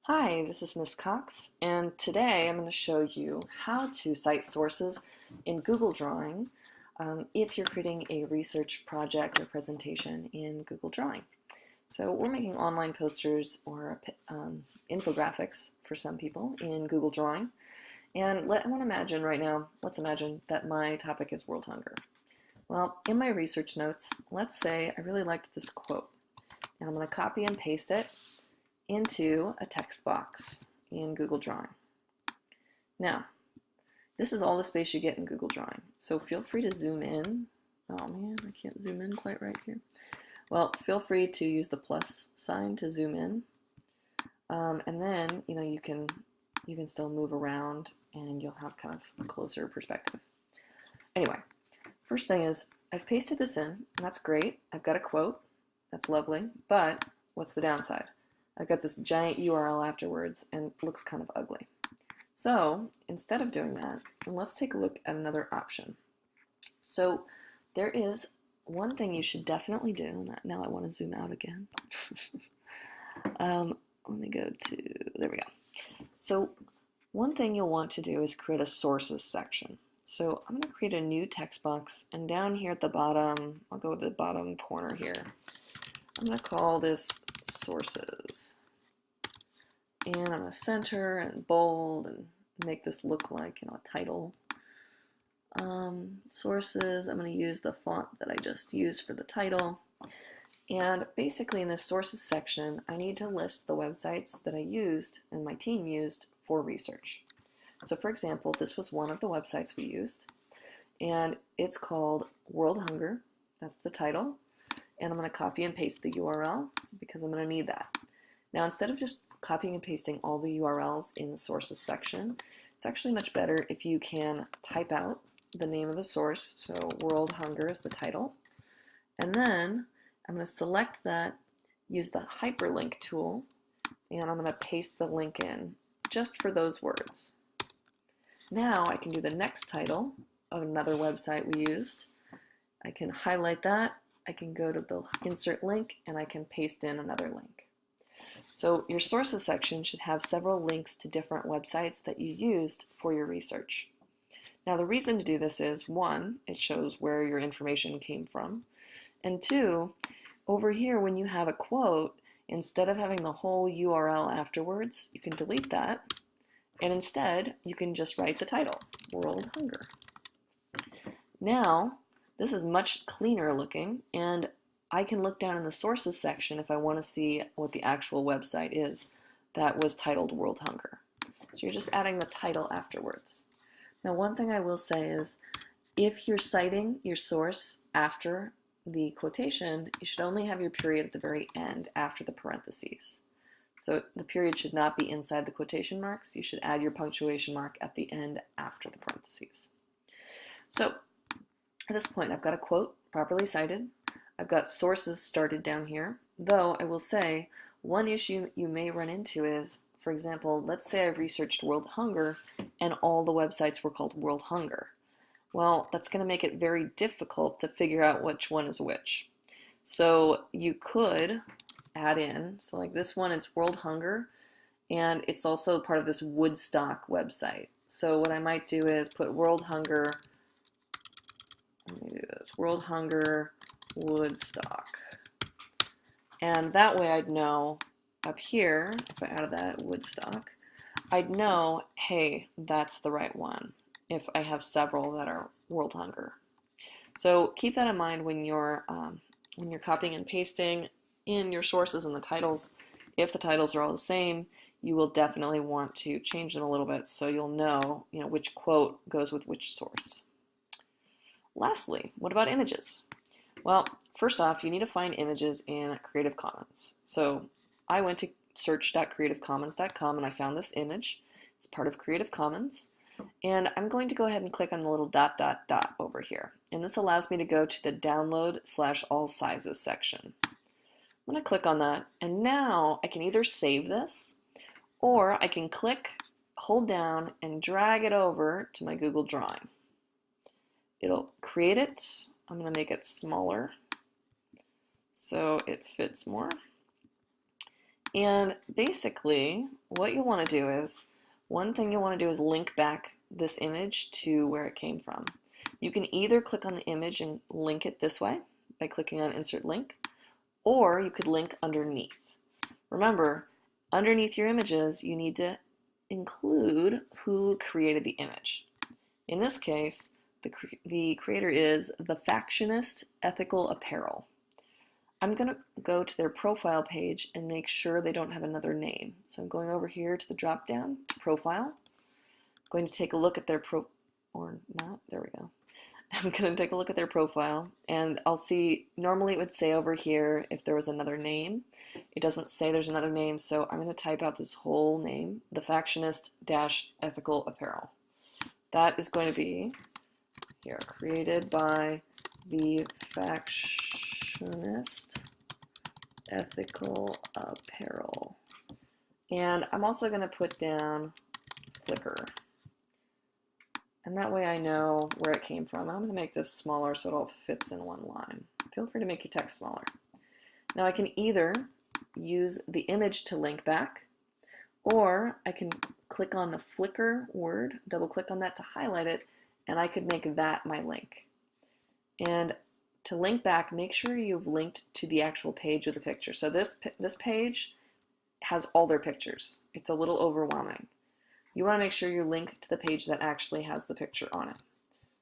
Hi, this is Miss Cox, and today I'm going to show you how to cite sources in Google Drawing if you're creating a research project or presentation in Google Drawing. So we're making online posters or infographics for some people in Google Drawing. And let's imagine that my topic is world hunger. Well, in my research notes, let's say I really liked this quote, and I'm going to copy and paste it into a text box in Google Drawing. Now, this is all the space you get in Google Drawing, so feel free to zoom in. Oh man, I can't zoom in quite right here. Well, feel free to use the plus sign to zoom in, and then you can still move around, and you'll have kind of a closer perspective. Anyway, first thing is I've pasted this in, and that's great. I've got a quote, that's lovely, but what's the downside? I've got this giant URL afterwards, and it looks kind of ugly. So instead of doing that, let's take a look at another option. So there is one thing you should definitely do. Now I want to zoom out again. Let me go to, there we go. So one thing you'll want to do is create a sources section. So I'm going to create a new text box, and down here at the bottom, I'll go with the bottom corner here. I'm going to call this sources, and I'm going to center and bold and make this look like a title. Sources, I'm going to use the font that I just used for the title, and basically in this sources section I need to list the websites that I used and my team used for research. So for example, this was one of the websites we used, and it's called World Hunger. That's the title. And I'm going to copy and paste the URL because I'm going to need that. Now, instead of just copying and pasting all the URLs in the sources section, it's actually much better if you can type out the name of the source. So World Hunger is the title. And then I'm going to select that, use the hyperlink tool, and I'm going to paste the link in just for those words. Now I can do the next title of another website we used. I can highlight that. I can go to the insert link, and I can paste in another link. So your sources section should have several links to different websites that you used for your research. Now the reason to do this is, one, it shows where your information came from, and two, over here when you have a quote, instead of having the whole URL afterwards, you can delete that, and instead you can just write the title, World Hunger. Now, this is much cleaner looking, and I can look down in the sources section if I want to see what the actual website is that was titled World Hunger. So you're just adding the title afterwards. Now one thing I will say is, if you're citing your source after the quotation, you should only have your period at the very end after the parentheses. So the period should not be inside the quotation marks. You should add your punctuation mark at the end after the parentheses. So at this point, I've got a quote properly cited. I've got sources started down here, though I will say one issue you may run into is, for example, let's say I researched World Hunger and all the websites were called World Hunger. Well, that's going to make it very difficult to figure out which one is which. So you could add in, so like this one is World Hunger, and it's also part of this Woodstock website. So what I might do is put World Hunger, let me do this, World Hunger Woodstock. And that way I'd know up here, if I added that Woodstock, I'd know, hey, that's the right one if I have several that are World Hunger. So keep that in mind when you're copying and pasting in your sources and the titles. If the titles are all the same, you will definitely want to change them a little bit so you'll know, which quote goes with which source. Lastly, what about images? Well, first off, you need to find images in Creative Commons. So I went to search.creativecommons.com and I found this image. It's part of Creative Commons. And I'm going to go ahead and click on the little ... over here. And this allows me to go to the download/all sizes section. I'm going to click on that, and now I can either save this, or I can click, hold down, and drag it over to my Google Drawing. It'll create it. I'm going to make it smaller so it fits more. And basically, what you want to do is, one thing you want to do is link back this image to where it came from. You can either click on the image and link it this way by clicking on Insert Link, or you could link underneath. Remember, underneath your images, you need to include who created the image. In this case, the creator is The Factionist Ethical Apparel. I'm going to go to their profile page and make sure they don't have another name. So I'm going over here to the drop down to Profile. I'm going to take a look at their or not, there we go. I'm going to take a look at their profile, and I'll see, normally it would say over here if there was another name. It doesn't say there's another name, so I'm going to type out this whole name, The Factionist-Ethical Apparel. That is going to be, here, created by The Factionist Ethical Apparel. And I'm also going to put down Flickr. And that way I know where it came from. I'm going to make this smaller so it all fits in one line. Feel free to make your text smaller. Now I can either use the image to link back, or I can click on the Flickr word, double click on that to highlight it, and I could make that my link. And to link back, make sure you've linked to the actual page of the picture. So this page has all their pictures. It's a little overwhelming. You want to make sure you link to the page that actually has the picture on it.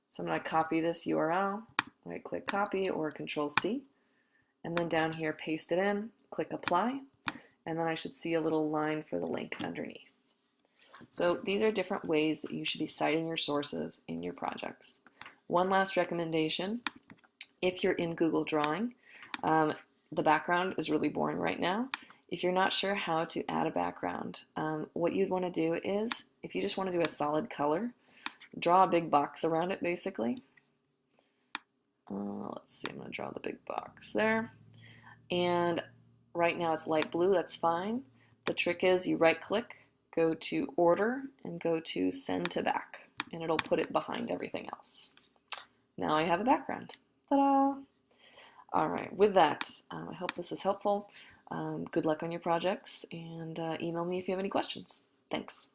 So I'm going to copy this URL, right click copy or Control C, and then down here paste it in, click apply, and then I should see a little line for the link underneath. So these are different ways that you should be citing your sources in your projects. One last recommendation, if you're in Google Drawing, the background is really boring right now. If you're not sure how to add a background, what you'd want to do is, if you just want to do a solid color, draw a big box around it basically. Let's see, I'm going to draw the big box there. And right now it's light blue, that's fine. The trick is you right click, go to Order, and go to Send to Back, and it'll put it behind everything else. Now I have a background. Ta-da! All right, with that, I hope this is helpful. Good luck on your projects, and email me if you have any questions. Thanks.